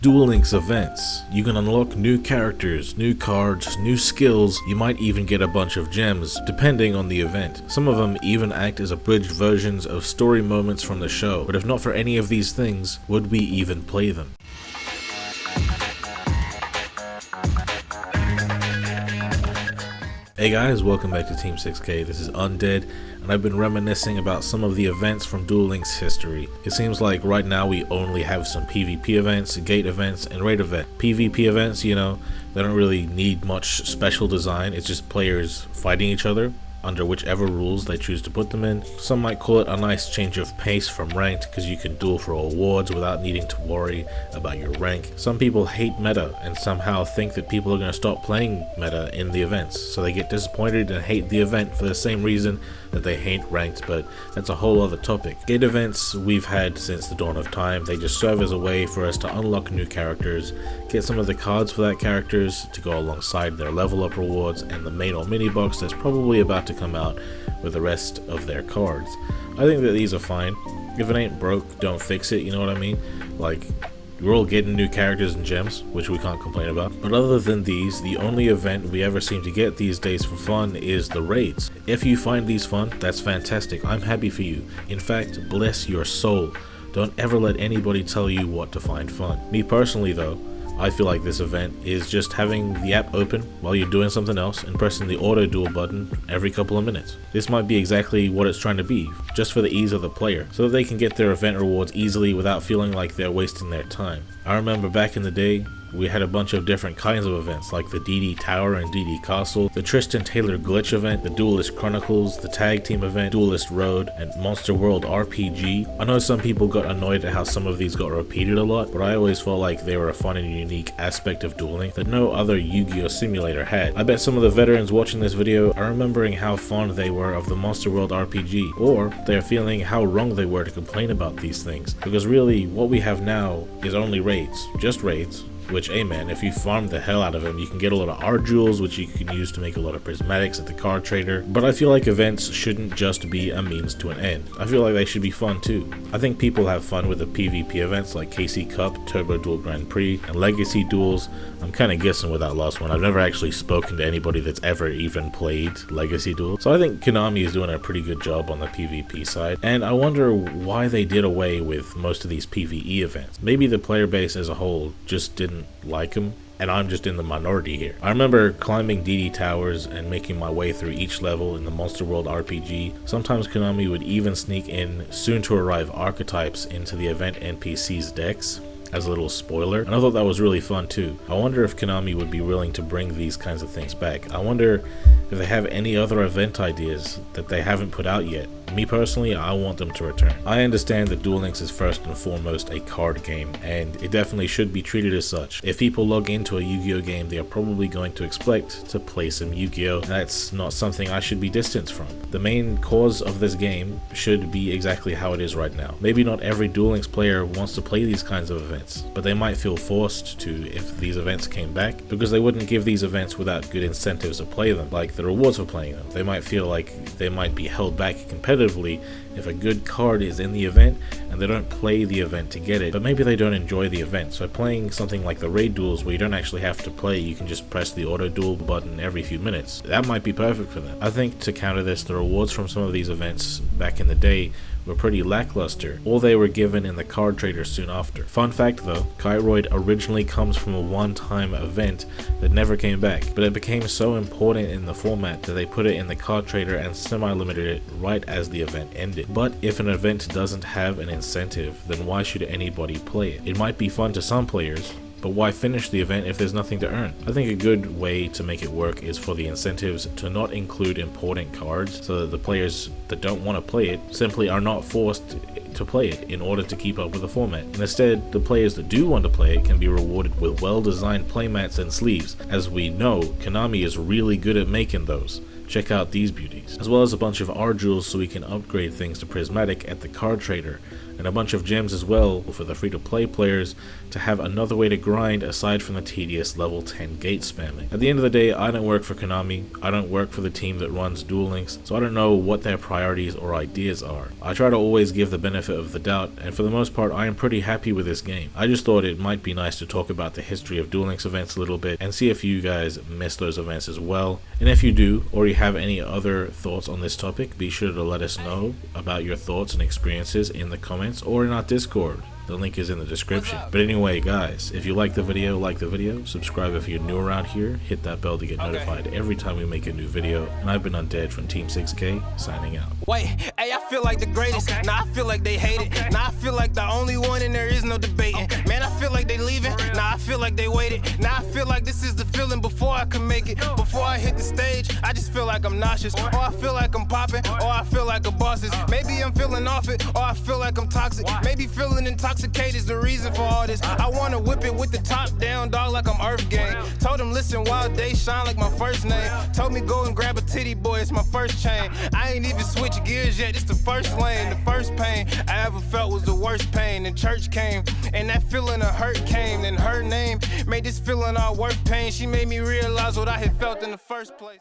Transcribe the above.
Duel Links events. You can unlock new characters, new cards, new skills, you might even get a bunch of gems, depending on the event. Some of them even act as abridged versions of story moments from the show, but if not for any of these things, would we even play them? Hey guys, welcome back to Team 6K. This is Undead, and I've been reminiscing about some of the events from Duel Links history. It seems like right now we only have some PvP events, gate events, and raid event. PvP events, they don't really need much special design. It's just players fighting each other under whichever rules they choose to put them in. Some might call it a nice change of pace from ranked because you can duel for awards without needing to worry about your rank. Some people hate meta and somehow think that people are going to stop playing meta in the events, so they get disappointed and hate the event for the same reason that they hate ranked, but that's a whole other topic. Gate events we've had since the dawn of time. They just serve as a way for us to unlock new characters, get some of the cards for that characters to go alongside their level up rewards and the main or mini box that's probably about to come out with the rest of their cards. I think that these are fine. If it ain't broke, don't fix it, you know what I mean? Like, we're all getting new characters and gems, which we can't complain about. But other than these, the only event we ever seem to get these days for fun is the raids. If you find these fun, that's fantastic. I'm happy for you. In fact, bless your soul. Don't ever let anybody tell you what to find fun. Me personally though, I feel like this event is just having the app open while you're doing something else and pressing the auto duel button every couple of minutes. This might be exactly what it's trying to be, just for the ease of the player, so that they can get their event rewards easily without feeling like they're wasting their time. I remember back in the day, we had a bunch of different kinds of events like the DD Tower and DD Castle, the Tristan Taylor Glitch event, the Duelist Chronicles, the Tag Team event, Duelist Road, and Monster World RPG. I know some people got annoyed at how some of these got repeated a lot, but I always felt like they were a fun and unique aspect of dueling that no other Yu-Gi-Oh simulator had. I bet some of the veterans watching this video are remembering how fond they were of the Monster World RPG, or they're feeling how wrong they were to complain about these things, because really what we have now is only raids, just raids. Which, amen, if you farm the hell out of them, you can get a lot of art jewels, which you can use to make a lot of prismatics at the card trader. But I feel like events shouldn't just be a means to an end. I feel like they should be fun too. I think people have fun with the PvP events like KC Cup, Turbo Duel Grand Prix, and Legacy Duels. I'm kind of guessing with that last one. I've never actually spoken to anybody that's ever even played Legacy Duel. So I think Konami is doing a pretty good job on the PvP side. And I wonder why they did away with most of these PvE events. Maybe the player base as a whole just didn't like them, and I'm just in the minority here. I remember climbing DD towers and making my way through each level in the Monster World RPG. Sometimes Konami would even sneak in soon to arrive archetypes into the event NPC's decks as a little spoiler, and I thought that was really fun too. I wonder if Konami would be willing to bring these kinds of things back. I wonder if they have any other event ideas that they haven't put out yet. Me personally, I want them to return. I understand that Duel Links is first and foremost a card game, and it definitely should be treated as such. If people log into a Yu-Gi-Oh game, they are probably going to expect to play some Yu-Gi-Oh, and that's not something I should be distanced from. The main cause of this game should be exactly how it is right now. Maybe not every Duel Links player wants to play these kinds of events, but they might feel forced to if these events came back, because they wouldn't give these events without good incentives to play them, like the rewards for playing them. They might feel like they might be held back competitively if a good card is in the event and they don't play the event to get it, but maybe they don't enjoy the event. So playing something like the raid duels where you don't actually have to play, you can just press the auto duel button every few minutes, that might be perfect for them. I think to counter this, the rewards from some of these events back in the day were pretty lackluster, or they were given in the card trader soon after. Fun fact though, Kairoid originally comes from a one-time event that never came back, but it became so important in the format that they put it in the card trader and semi-limited it right as the event ended. But if an event doesn't have an incentive, then why should anybody play it? It might be fun to some players, but why finish the event if there's nothing to earn? I think a good way to make it work is for the incentives to not include important cards, so that the players that don't want to play it simply are not forced to play it in order to keep up with the format. And instead, the players that do want to play it can be rewarded with well-designed playmats and sleeves. As we know, Konami is really good at making those. Check out these beauties, as well as a bunch of art jewels so we can upgrade things to prismatic at the card trader, and a bunch of gems as well for the free-to-play players to have another way to grind aside from the tedious level 10 gate spamming. At the end of the day, I don't work for Konami, I don't work for the team that runs Duel Links, so I don't know what their priorities or ideas are. I try to always give the benefit of the doubt, and for the most part I am pretty happy with this game. I just thought it might be nice to talk about the history of Duel Links events a little bit and see if you guys miss those events as well. And if you do, or you have any other thoughts on this topic, be sure to let us know about your thoughts and experiences in the comments or in our Discord. The link is in the description. But anyway, guys, if you like the video, subscribe if you're new around here, hit that bell to get notified every time we make a new video. And I've been Undead from Team 6K, signing out. Wait, hey, I feel like the greatest. Nah, I feel like they hate it. Nah, I feel like the only one and there is no debating. Man, I feel like they leaving. Nah, I feel like they waited. Nah, I feel like this is the feeling before I can make it. Before I hit the stage, I just feel like I'm nauseous. Or I feel like I'm popping. Or I feel like a boss is. Maybe I'm feeling off it. Or I feel like I'm toxic. Maybe feeling intoxicated is the reason for all this. I wanna whip it with the top down, dog, like I'm Earth Gang. Told him, listen, Wild Day shine like my first name. Told me go and grab a titty boy, it's my first chain. I ain't even switch gears yet, it's the first lane. The first pain I ever felt was the worst pain. And church came, and that feeling of hurt came. Then her name made this feeling all worth pain. She made me realize what I had felt in the first place.